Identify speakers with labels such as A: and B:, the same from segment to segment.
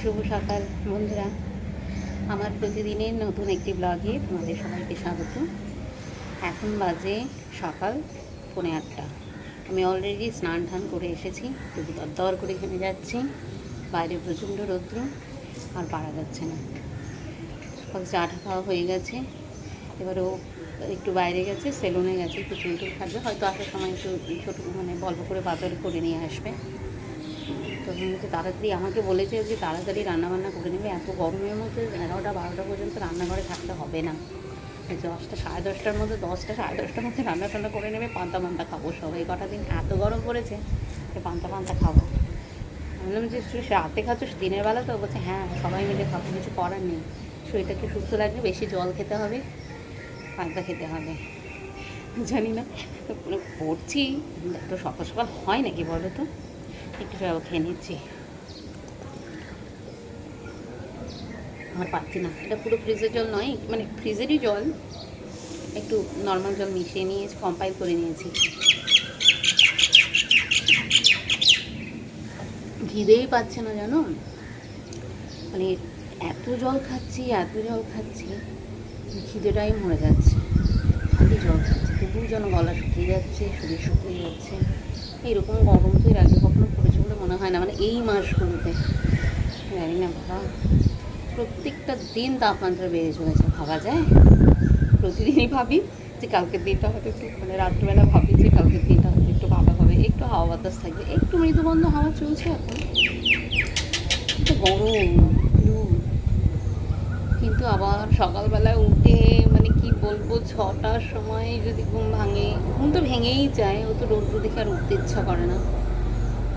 A: শুভ সকাল বন্ধুরা, আমার প্রতিদিনের নতুন একটি ব্লগে তোমাদের সবাইকে স্বাগত। এখন বাজে সকাল 8:45। আমি অলরেডি স্নান টান করে এসেছি, তবু দর করে এখানে যাচ্ছি। বাইরে প্রচণ্ড রৌদ্র, আর পারা যাচ্ছে না। সকাল চাটা খাওয়া হয়ে গেছে, এবারও একটু বাইরে গেছে, সেলুনে গেছে, একটু চুল টুল খাবে, হয়তো আসার সময় একটু ছোটো অল্প করে বাজার করে নিয়ে আসবে। তো তাড়াতাড়ি আমাকে বলেছে যে তাড়াতাড়ি রান্নাবান্না করে নেবে, এত গরমের মধ্যে 11টা-12টা পর্যন্ত রান্নাঘরে থাকতে হবে না, 10টা-10:30টার মধ্যে 10টা-10:30টার মধ্যে রান্না টান্না করে নেবে, পান্তা খাবো সবাই। কটা দিন এত গরম পড়েছে যে পান্তা খাবো। বললাম যে রাতে খাচ্ছ, দিনের বেলা তো? বলছে হ্যাঁ সবাই মিলে খাবো, কিছু করার নেই, শরীরটাকে সুস্থ লাগবে, বেশি জল খেতে হবে, পান্তা খেতে হবে। জানি না পড়ছি, এত সকাল সকাল হয় নাকি বলো তো? একটু জল খেয়ে নিচ্ছি, আমার পাচ্ছি না। এটা পুরো ফ্রিজের জল নয়, মানে ফ্রিজেরই জল, একটু নর্মাল জল মিশিয়ে নিয়েছি, কম্পাইল করে নিয়েছি। খিদেই পাচ্ছে না জানো, মানে এত জল খাচ্ছি খিদেটাই মরে যাচ্ছে। খালি জল খাচ্ছি, তবুও যেন গলা শুকিয়ে যাচ্ছে, শরীর শুকিয়ে যাচ্ছে। এইরকম গরম তো এর আগে কখনো পড়েছে বলে মনে হয় না, মানে এই মাসগুলোতে। জানি না বাবা, প্রত্যেকটা দিন তাপমাত্রা বেড়ে চলেছে। ভাবা যায়? প্রতিদিনই ভাবি যে কালকের দিনটা হয়তো একটু, মানে রাত্রিবেলা ভাবি যে কালকের দিনটা হয়তো একটু ভালো হবে, একটু হাওয়া বাতাস থাকবে, একটু মৃদুবন্ধ হাওয়া চলছে এখন, কিন্তু গরম। কিন্তু আবার সকালবেলায় উঠে, মানে কি বলবো, 6টার সময় যদি ঘুম ভাঙে, ঘুম তো ভেঙেই যায়, ও তো রোদ্র দেখে আর উঠতে ইচ্ছা করে না,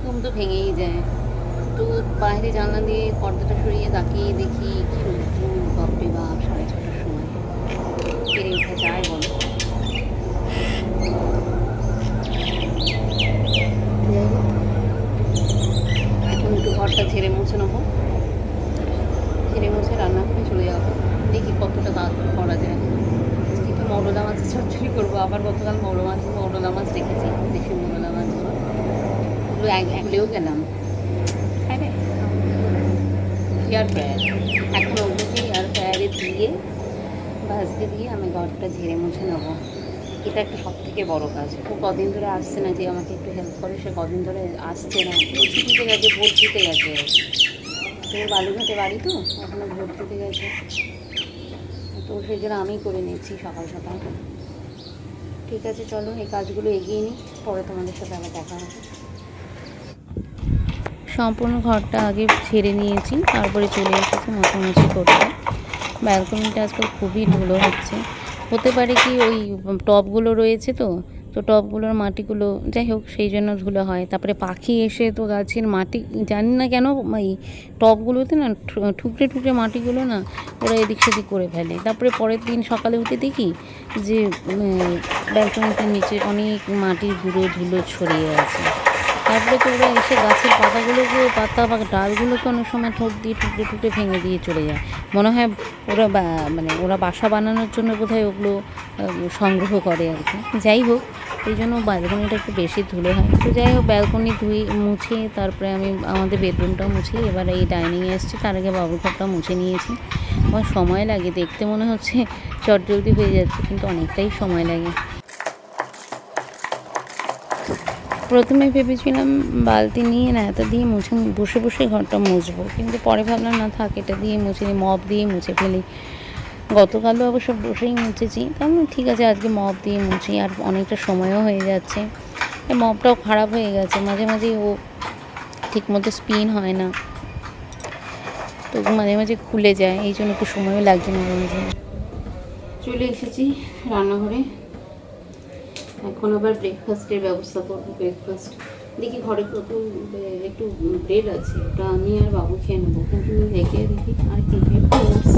A: ঘুম তো ভেঙেই যায়। তো বাইরে জানলা দিয়ে পর্দাটা সরিয়ে তাকিয়ে দেখি কি রোদ্র, বাপরে বাপ, 6:30টার সময় পেরে উঠে যায় বলো? এখন একটু ঘরটা ঝেড়ে মুছে নেবো, ঝেড়ে মুছে রান্না করে চলে যাবো। দেখি কতটা তাড়াতাড়ি করা যায়। একটু মৌরলা মাছের চচ্চড়ি করবো। আবার গতকাল মৌরলা মাছ রেখেছি, দেশি মৌরলা মাছগুলো, ওগুলো একলেও গেলাম। হ্যাঁ রে, এয়ার ফ্রায়ার, এখন ওগুলোকে এয়ার ফ্রায়ারে দিয়ে ভাজতে দিয়ে আমি ঘরটা ঝেড়ে মুছে নেবো। এটা একটা সবথেকে বড় কাজ। ও কদিন ধরে আসছে না, যে আমাকে একটু হেল্প করে, সে কদিন ধরে আসছে না। ও ছুটিতে গেছে, ভোট দিতে গেছে। তোর বালুঘাটে বাড়ি তো, ওখানে ভোট দিতে গেছে, তো সেই জন্য আমি করে নিচ্ছি সকাল সকাল। ঠিক আছে, চলো এই কাজগুলো এগিয়ে নিই, পরে তোমাদের সাথে আবার দেখা হবে। সম্পূর্ণ ঘরটা আগে ছেড়ে নিয়েছি, তারপরে চলে এসেছি মোছামুছি করতে। ব্যালকনিটা আজকাল খুবই ধুলো হতে পারে কি ওই টবগুলো রয়েছে, তো টবগুলোর মাটিগুলো, যাই হোক, সেই জন্য ধুলো হয়। তারপরে পাখি এসে তো গাছের মাটি, জানি না কেন এই টবগুলোতে না ঠুকরে মাটিগুলো না ওরা এদিক সেদিক করে ফেলে। তারপরে পরের দিন সকালে উঠে দেখি যে ব্যালকনিটার নিচে অনেক মাটির ধুলো ছড়িয়ে আছে। তারপরে তো ওরা এসে গাছের পাতা বা ডালগুলোকে অনেক সময় ঠোঁট দিয়ে টুকরে ভেঙে দিয়ে চলে যায়। মনে হয় ওরা বাসা বানানোর জন্য বোধহয় ওগুলো সংগ্রহ করে আর কি। যাই হোক, এই জন্য ব্যালকনিটা একটু বেশি ধুলো হয়। তো যাই হোক, ব্যালকনি মুছে তারপরে আমি আমাদের বেডরুমটাও মুছি। এবার এই ডাইনিংয়ে এসেছি, তার আগে বাবুর ঘরটাও মুছে নিয়েছি। আমার সময় লাগে, দেখতে মনে হচ্ছে চটজলদি হয়ে যাচ্ছে, কিন্তু অনেকটাই সময় লাগে। প্রথমে ভেবেছিলাম বালতি নিয়ে এটা দিয়ে বসে ঘরটা মুছবো, কিন্তু পরে ভাবলাম না থাক, এটা দিয়ে মুছে নিই, মপ দিয়ে মুছে ফেলি। গতকালও অবশ্য বসেই মুছেছি, তাহলে ঠিক আছে আজকে মপ দিয়ে মুছি, আর অনেকটা সময়ও হয়ে যাচ্ছে। মপটাও খারাপ হয়ে গেছে, মাঝে মাঝে ও ঠিকমতো স্পিন হয় না, তো মাঝে মাঝে খুলে যায়, এই জন্য একটু সময়ও লাগছে মাঝে মাঝে। চলে এসেছি রান্নাঘরে, এখন আবার ব্রেকফাস্টের ব্যবস্থা করবো। ব্রেকফাস্ট দেখি ঘরে একটু ব্রেড আছে, ওটা আমি আর বাবু খেয়ে নেবো, কিন্তু রেখে দেখি আর কি ওটস,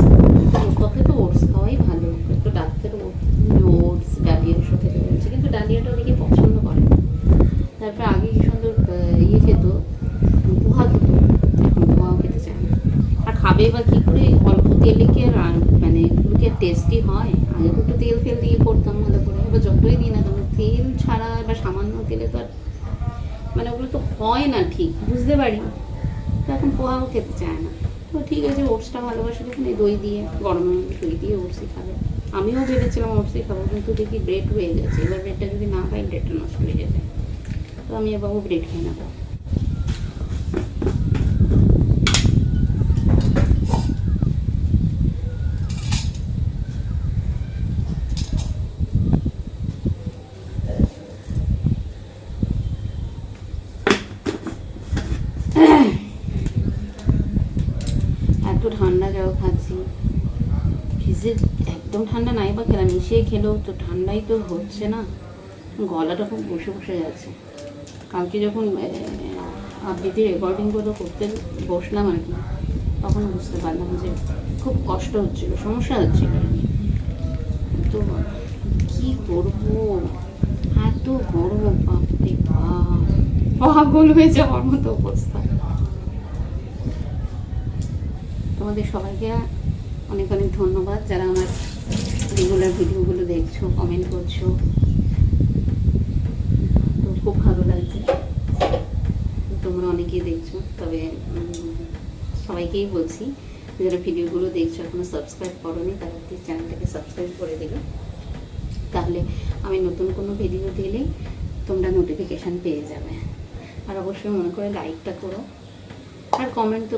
A: ওকে তো ওটস খাওয়াই ভালো। একটু ডাক্তার ওটস ডালিয়া এসব খেতে বলছে, কিন্তু ডালিয়াটা দেখি পছন্দ করে না। তারপরে আগে কি সুন্দর খেত, পোহা খেত, এখন পোহাও খেতে চায় না। আর খাবে বা কী করে, অল্প তেলে কি আর মানে এগুলো কি আর টেস্টি হয়? আগে তো একটু তেল দিয়ে করতাম ভালো করে, এবার যতই দিই না কেন তেল ছাড়া বা সামান্য তেলে তো আর মানে ওগুলো তো হয় না ঠিক, বুঝতে পারি। তো এখন পোহাও খেতে চায় না। তো ঠিক আছে, ওটসটা ভালোবাসে যখন এই দই দিয়ে, গরম দই দিয়ে ওটসই খাবে। আমিও ভেবেছিলাম ওটসই খাবো, কিন্তু দেখি ব্রেড হয়ে গেছে। এবার ব্রেডটা যদি না খাই ব্রেডটা নষ্ট হয়ে যাবে, তো আমি এবার ব্রেড খাই না। এত ঠান্ডা জল খাচ্ছি, ফ্রিজে একদম ঠান্ডা নাই বা খেলাম, মিশিয়ে খেলেও তো ঠান্ডাই তো হচ্ছে না, গলাটা খুব বসে বসে যাচ্ছে। কালকে যখন আবৃত্তি রেকর্ডিংগুলো করতে বসলাম আর কি, তখন বুঝতে পারলাম যে খুব কষ্ট হচ্ছিল, সমস্যা হচ্ছিল আর কি। তো কী করবো, এত গরম, বাপরে বাপ, পাগল হয়ে যাওয়ার মতো অবস্থা। তোমাদের সবাইকে অনেক অনেক ধন্যবাদ যারা আমার রেগুলার ভিডিওগুলো দেখছো, কমেন্ট করছো, তো খুব ভালো লাগছে। তোমরা অনেকেই দেখছো, তবে সবাইকেই বলছি যারা ভিডিওগুলো দেখছো এখনো সাবস্ক্রাইব করোনি, তারা প্লিজ চ্যানেলটাকে সাবস্ক্রাইব করে দিলো, তাহলে আমি নতুন কোনো ভিডিও দিলে তোমরা নোটিফিকেশান পেয়ে যাবে। আর অবশ্যই মনে করে লাইকটা করো, আর কমেন্ট তো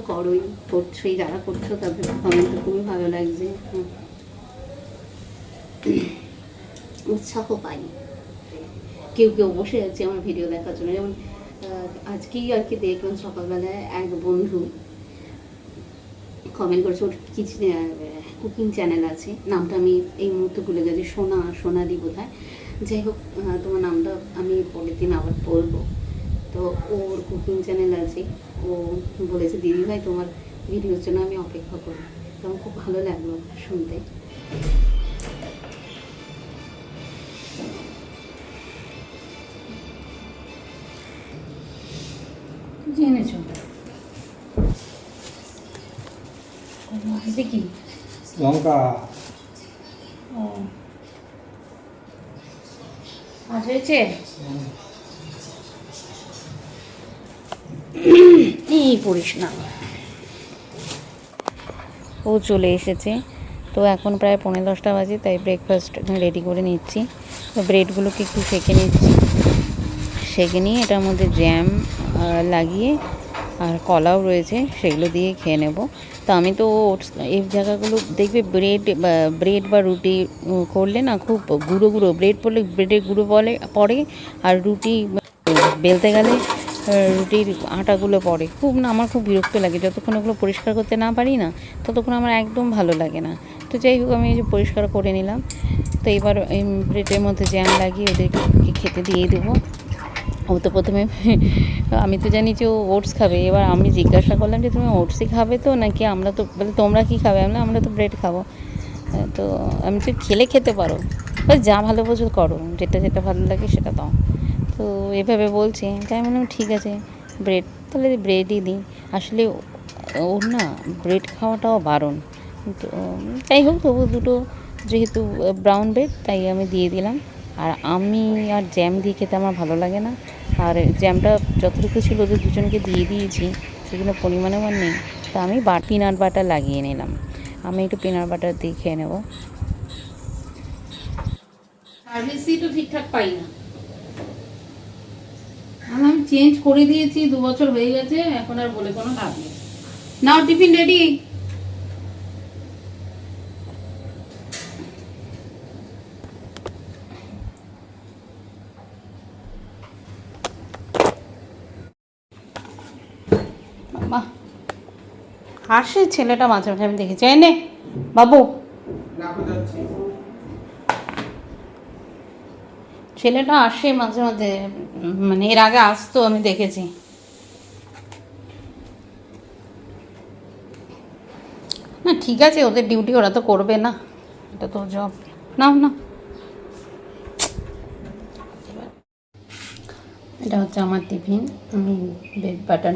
A: করছোই, যারা করছো তাদের কমেন্ট তো খুবই ভালো লাগছে, উৎসাহ পাই। কেউ কেউ বসে আছে আমার ভিডিও দেখার জন্য, যেমন আজকেই আর কি দেখলাম সকালবেলায় এক বন্ধু কমেন্ট করেছে, ওর কুকিং চ্যানেল আছে, নামটা আমি এই মুহূর্তে ভুলে গেছি, সোনালি বোধহয়। যাই হোক, তোমার নামটা আমি পরের দিন আবার বলবো। তো ওর কুকিং চ্যানেল আছে, ও বলেছে দিদি ভাই তোমার ভিডিওর জন্য আমি অপেক্ষা করি। তো আমার খুব ভালো লাগলো শুনতে। জেনেছ কি
B: লঙ্কা
A: আজ হয়েছে, এই পড়িস না। ও চলে এসেছে, তো এখন প্রায় 9:30 বাজে, তাই ব্রেকফাস্ট রেডি করে নিচ্ছি। তো ব্রেডগুলোকে একটু সেঁকে নিচ্ছি, সেঁকে নিয়ে এটার মধ্যে জ্যাম লাগিয়ে আর কলাও রয়েছে, সেগুলো দিয়ে খেয়ে নেব। তো আমি তো এই জায়গাগুলো দেখবে ব্রেড বা রুটি করলে না খুব গুঁড়ো গুঁড়ো, ব্রেড পড়লে ব্রেডের গুঁড়ো পড়ে, আর রুটি বেলতে গেলে রুটির আটাগুলো পড়ে, খুব না আমার খুব বিরক্ত লাগে। যতক্ষণ ওগুলো পরিষ্কার করতে না পারি না, ততক্ষণ আমার একদম ভালো লাগে না। তো যাই হোক, আমি পরিষ্কার করে নিলাম। তো এবার এই ব্রেডের মধ্যে জ্যাম লাগিয়ে ওদেরকে খেতে দিয়ে দেবো। ও তো প্রথমে আমি তো জানি যে ও ওটস খাবে, এবার আমি জিজ্ঞাসা করলাম যে তুমি ওটসই খাবে তো নাকি, আমরা তো বলে তোমরা কী খাবে, আমরা তো ব্রেড খাবো। তো আমি তো খেতে পারো, যা ভালো বোঝো করো, যেটা ভালো লাগে সেটা দাও। তো এভাবে বলছে, তাই বললাম ঠিক আছে ব্রেড, তাহলে ব্রেডই দিই। আসলে ওর না ব্রেড খাওয়াটাও বারণ, তো যাই হোক তবু দুটো যেহেতু ব্রাউন ব্রেড তাই আমি দিয়ে দিলাম। আর আমি আর জ্যাম দিয়ে খেতে আমার ভালো লাগে না, আর জ্যামটা যতটুকু ছিল ওদের দুজনকে দিয়ে দিয়েছি, সেগুলো পরিমাণে আমার নেই। তা আমি পিনাট বাটার লাগিয়ে নিলাম, আমি একটু পিনাট বাটার দিয়ে খেয়ে নেব। সার্ভিসই তো ঠিকঠাক পাই না, আমি চেঞ্জ করে দিয়েছি, 2 বছর হয়ে গেছে, এখন আর বলে কোনো লাভ নেই। নাও টিফিন রেডি। বাবা হাসে ছেলেটা, মাঝে মাঝে আমি দেখেছি। নে বাবু, ছেলেটা আসে মাঝে মাঝে, মানে এর আগে আসতো আমি দেখেছি। না ঠিক আছে, ওদের ডিউটি ওরা তো করবে না, এটা তো জব। নাও না, এটা হচ্ছে আমার টিফিন। আমি বাটার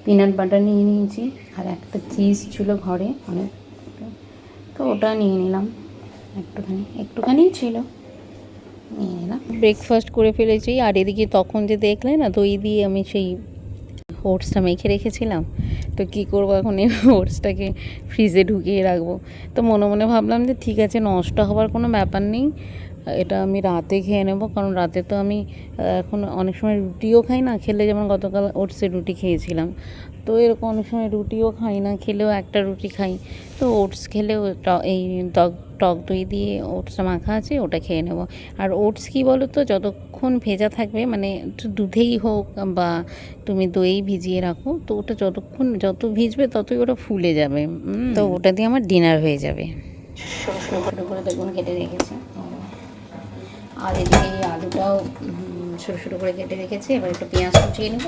A: পিনাট বাটার নিয়ে নিয়েছি, আর একটা চিজ ছিল ঘরে অনেক, তো ওটা নিয়ে নিলাম, একটুখানি ছিল, নিয়ে নিলাম। ব্রেকফাস্ট করে ফেলেছি। আর এদিকে তখন যে দেখলে না দই দিয়ে আমি সেই ওটসটা মেখে রেখেছিলাম। তো কী করবো এখন, এই ওটসটাকে ফ্রিজে ঢুকিয়ে রাখবো। তো মনে মনে ভাবলাম যে ঠিক আছে, নষ্ট হওয়ার কোনো ব্যাপার নেই, এটা আমি রাতে খেয়ে নেবো। কারণ রাতে তো আমি এখন অনেক সময় রুটিও খাই না, খেলে যেমন গতকাল ওটসের রুটি খেয়েছিলাম, তো এরকম অনেক সময় রুটিও খাই না, খেলেও একটা রুটি খাই। তো ওটস খেলেও এই টক দই দিয়ে ওটসটা মাখা আছে, ওটা খেয়ে নেব। আর ওটস কী বলো তো, যতক্ষণ ভেজা থাকবে, মানে একটু দুধেই হোক বা তুমি দইয়েই ভিজিয়ে রাখো, তো ওটা যত ভিজবে ততই ওটা ফুলে যাবে। তো ওটা দিয়ে আমার ডিনার হয়ে যাবে। ছোটো ছোটো করে দেখুন কেটে রেখেছি। আর এদিকে এই আলুটাও ছোটো ছোটো করে কেটে রেখেছি। এবার একটু পেঁয়াজ কুচিয়ে নেব।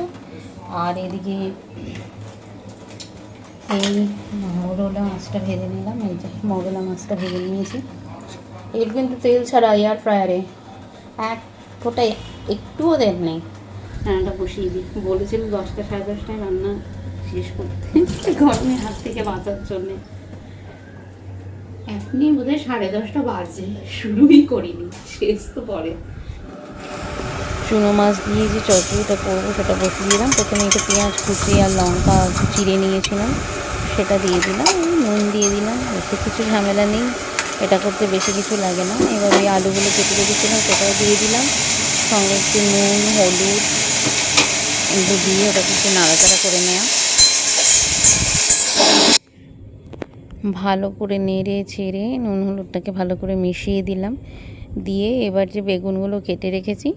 A: আর এদিকে এই মৌরলা মাছটা ভেজে নিলাম। এই যে মৌরলা মাছটা ভেজে নিয়েছি। এর কিন্তু তেল ছাড়া এয়ার ফ্রায়ারে এক ফোঁটা একটুও তেল নেই। রান্নাটা বসিয়ে দিই, বলেছিল 10টা সাড়ে 10টায় রান্না শেষ করতে, গরমের হাত থেকে বাঁচার জন্যে। এখনই বোধহয় 10:30 বাজে, শুরুই করিনি, শেষ তো পরে। চুনো মাছ দিয়ে যে চচ্চড়িটা করবো সেটা বসিয়ে দিলাম। প্রথমে একটু পেঁয়াজ কুচি আর লঙ্কা চিড়ে নিয়েছিলাম, সেটা দিয়ে দিলাম। নুন দিয়ে দিলাম, বেশি কিছু ঝামেলা নেই, এটা করতে বেশি কিছু লাগে না। এবার ওই আলুগুলো কেটে রেখেছিলাম সেটাও দিয়ে দিলাম, সঙ্গে একটু নুন হলুদ এগুলো দিয়ে ওটাকে একটু নাড়াচাড়া করে নেওয়া। ভালো করে নেড়ে ছেড়ে নুন হলুদটাকে ভালো করে মিশিয়ে দিলাম। দিয়ে এবার যে বেগুনগুলো কেটে রেখেছি,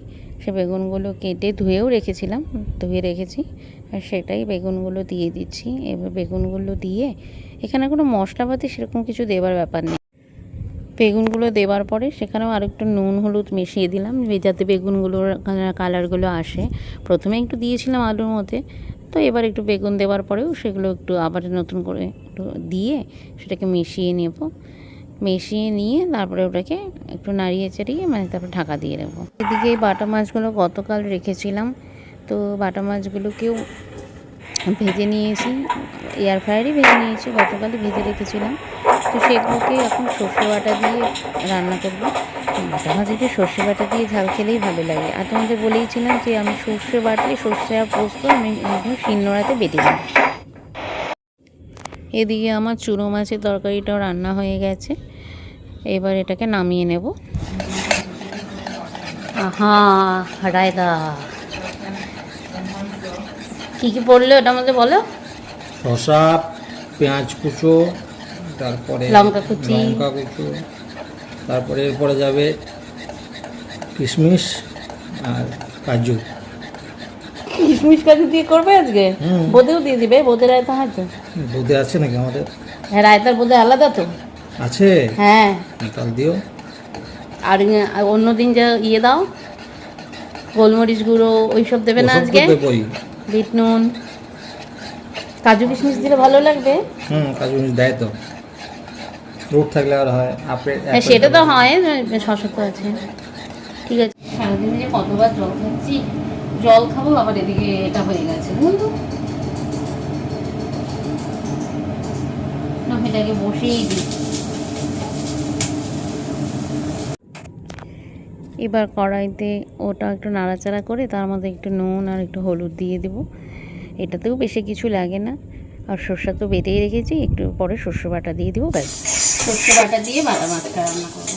A: সে বেগুনগুলো কেটে ধুয়েও রেখেছিলাম, ধুয়ে রেখেছি, আর সেটাই বেগুনগুলো দিয়ে দিচ্ছি। এবার বেগুনগুলো দিয়ে, এখানে কোনো মশলাপাতি সেরকম কিছু দেবার ব্যাপার নেই। বেগুনগুলো দেওয়ার পরে সেখানেও আর একটু নুন হলুদ মিশিয়ে দিলাম, যাতে বেগুনগুলোর কালারগুলো আসে। প্রথমে একটু দিয়েছিলাম আলুর মধ্যে, তো এবার একটু বেগুন দেওয়ার পরেও সেগুলো একটু আবার নতুন করে একটু দিয়ে সেটাকে মিশিয়ে নেব। মিশিয়ে নিয়ে তারপরে ওটাকে একটু নাড়িয়ে চাড়িয়ে মানে তারপর ঢাকা দিয়ে দেবো। এদিকে এই বাটা মাছগুলো গতকাল রেখেছিলাম, তো বাটা মাছগুলোকেও ভেজে নিয়েছি, এয়ার ফ্রায়ারই ভেজে নিয়েছি, গতকালই ভেজে রেখেছিলাম। তো সেগুলোকে এখন সর্ষে বাটা দিয়ে রান্না করবো। বাটা ভাজিতে সর্ষে বাটা দিয়ে ঝাল খেলেই ভালো লাগে। আর তোমাদের বলেইছিলাম যে আমি সর্ষে বাটলে সর্ষে আর পোস্ত আমি একদম শিলনোড়াতে বেটে দিই। এদিকে আমার চুনো মাছের তরকারিটাও রান্না হয়ে গেছে, এবার এটাকে নামিয়ে নেব। আহা রায়দা কী কী পড়লো ওটার মধ্যে বলো?
B: শসা, পেঁয়াজ কুচো, তারপরে
A: লঙ্কা কুচি,
B: তারপরে এরপরে যাবে কিশমিশ আর কাজু।
A: কিশমিশ কাজু দিয়ে করবে আজকে? বোঁদেও দিয়ে দিবে? বোঁদে রায়তা আছে?
B: বোঁদে আছে নাকি আমাদের?
A: হ্যাঁ, রায়তার বোঁদে আলাদা তো
B: আছে।
A: হ্যাঁ,
B: তাহলে দিও।
A: আর অন্য দিন যা দাও, গোলমরিচ গুঁড়ো ওইসব দেবে না আজকে? বিট নুন, কাজু কিশমিশ দিলে ভালো লাগবে।
B: কাজু কিশমিশ দেয় তো, ফ্রুট থাকলে আর হয়।
A: হ্যাঁ সেটা তো হয়, শসা তো আছে। ঠিক আছে, সারাদিনে যে কতবার জল খাচ্ছি, জল খাবো আবার এদিকে এটা হয়ে গেছে বন্ধু। না এটাকে বসেই দিই। এবার কড়াইতে ওটা একটু নাড়াচাড়া করে তার মধ্যে একটু নুন আর একটু হলুদ দিয়ে দেবো। এটাতেও বেশি কিছু লাগে না। আর সর্ষা তো বেটেই রেখেছি, একটু পরে সর্ষে বাটা দিয়ে দেবো, ব্যাস। সর্ষে বাটা দিয়ে বাটা মাছটা রান্না করবো।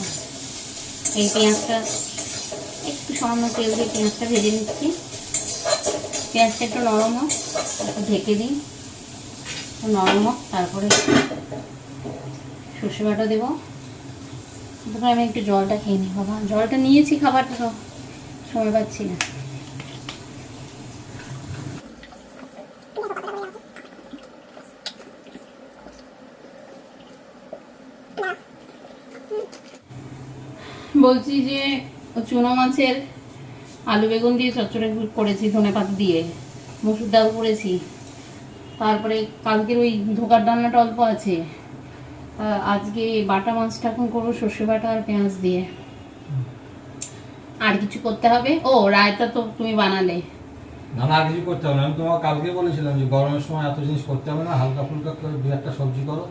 A: এই পেঁয়াজটা একটু সামান্য তেল দিয়ে পেঁয়াজটা ভেজে নিচ্ছি। পেঁয়াজটা একটু নরম হোক, একটু ঢেকে দিই, নরম হোক, তারপরে সর্ষে বাটা দেবো। তারপরে আমি একটু জলটা খেয়ে নিই। বাবা জলটা নিয়েছি, খাবারটা তো সময় পাচ্ছি না। বলছি যে চুনো মাছের আলু বেগুন দিয়ে চচ্চড়ি করেছি, ধনেপাতা দিয়ে, মসুর ডাল করেছি, তারপরে কালকের ওই ধোকার ডালনাটা অল্প আছে। আজকে বাটা মাছটা এখন করবো সর্ষে বাটা আর পেঁয়াজ দিয়ে। আর কিছু করতে হবে? ও রায়তা তো তুমি বানালে।
B: না না, আর কিছু করতে হবে না। আমি তোমাকে কালকে বলেছিলাম যে গরমের সময় এত জিনিস করতে হবে না, হালকা ফুলকা করে দু একটা সবজি করো।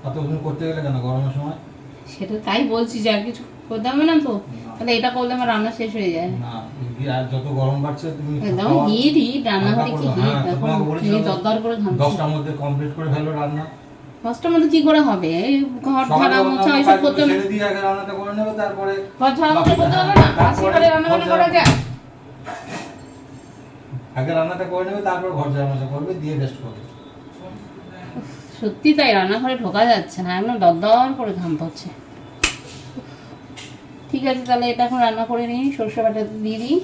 B: এত কিছু করতে গেলে কেন গরমের সময়?
A: সেটা তাই বলছি যে আর কিছু করতে হবে না তো, তাহলে এটা করলে আমার রান্না শেষ হয়ে যায়।
B: না আর যত গরম বাড়ছে তুমি
A: একদম
B: খাওয়া-
A: হিট রান্নাঘরে কি
B: হ্যাঁ,
A: হিট,
B: তো
A: এখন
B: তোমাকে বলেছিলাম
A: দরদর করে ঘামছে।
B: 10টার মধ্যে কমপ্লিট করে ফেলো রান্না।
A: কষ্টের মধ্যে কি করে হবে? এই ঘর
B: সবাই
A: ঝাড়া
B: যখন
A: মোছা
B: তোমার
A: এইসব
B: কাজগুলো
A: করতে হবে।
B: ছেড়ে দিয়ে আগে রান্নাটা করে নেবে, তারপরে
A: ঘর ঝাড়া মোছা করতে হবে না? আজকে করে রান্না বান্না করা যায়?
B: আগে রান্নাটা করে নেবে, তারপর ঘর ঝাড়া মোছা করবে, দিয়ে রেস্ট করবে।
A: সত্যি তাই, রান্নাঘরে ঢোকা যাচ্ছে না, একদম দরদর করে ঘাম পাচ্ছে। ঠিক আছে, তাহলে এটা এখন রান্না করে নিই, সরষে বাটা দিয়ে দিই।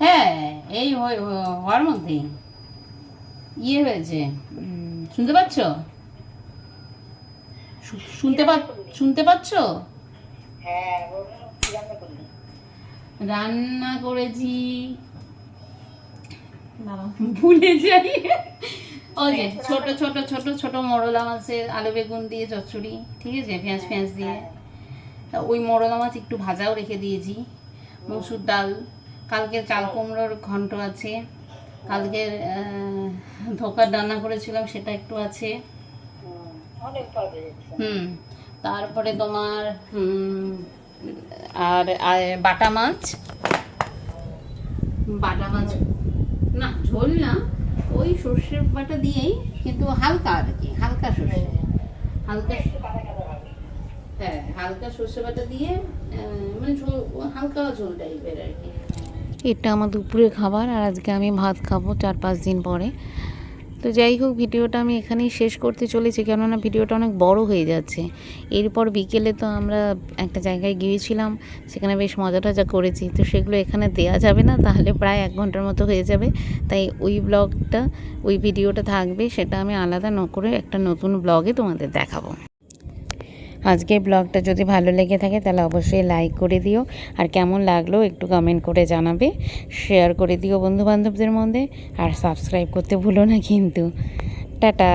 A: হ্যাঁ, এই হওয়ার মধ্যেই ইয়ে হয়েছে, শুনতে পাচ্ছ? শুনতে পাচ্ছ? রান্না করেছি, ভুলে যাই, ওই যে ছোট ছোট ছোট ছোট মোরলা মাছের আলু বেগুন দিয়ে চচ্চড়ি, ঠিক আছে, পেঁয়াজ পেঁয়াজ দিয়ে। তা ওই মোরলা মাছ একটু ভাজাও রেখে দিয়েছি, মসুর ডাল, কালকে চাল কুমড়োর ঘন্ট আছে, কালকের ধোকার রান্না করেছিলাম সেটা একটু আছে। তারপরে তোমার আর বাটা মাছ না, ঝোল না, ওই সর্ষের বাটা দিয়েই, কিন্তু হালকা আর কি, হালকা সর্ষে, হালকা, হ্যাঁ হালকা সর্ষে বাটা দিয়ে, মানে ঝোল, হালকা ঝোল টাইপের আর কি। এটা আমার দুপুরের খাবার, আর আজকে আমি ভাত খাবো 4-5 দিন পরে। তো যাই হোক, ভিডিওটা আমি এখানেই শেষ করতে চলেছি, কেননা ভিডিওটা অনেক বড় হয়ে যাচ্ছে। এরপর বিকেলে তো আমরা একটা জায়গায় গিয়েছিলাম, সেখানে বেশ মজা টজা করেছি, তো সেগুলো এখানে দেয়া যাবে না, তাহলে প্রায় 1 ঘন্টার মতো হয়ে যাবে। তাই ওই ব্লগটা, ওই ভিডিওটা থাকবে, সেটা আমি আলাদা করে একটা নতুন ব্লগে তোমাদের দেখাবো। আজকের ব্লগটা যদি ভালো লেগে থাকে তাহলে অবশ্যই লাইক করে দিও, আর কেমন লাগলো একটু কমেন্ট করে জানাবে, শেয়ার করে দিও বন্ধুবান্ধবদের মধ্যে, আর সাবস্ক্রাইব করতে ভুলো না কিন্তু। টাটা।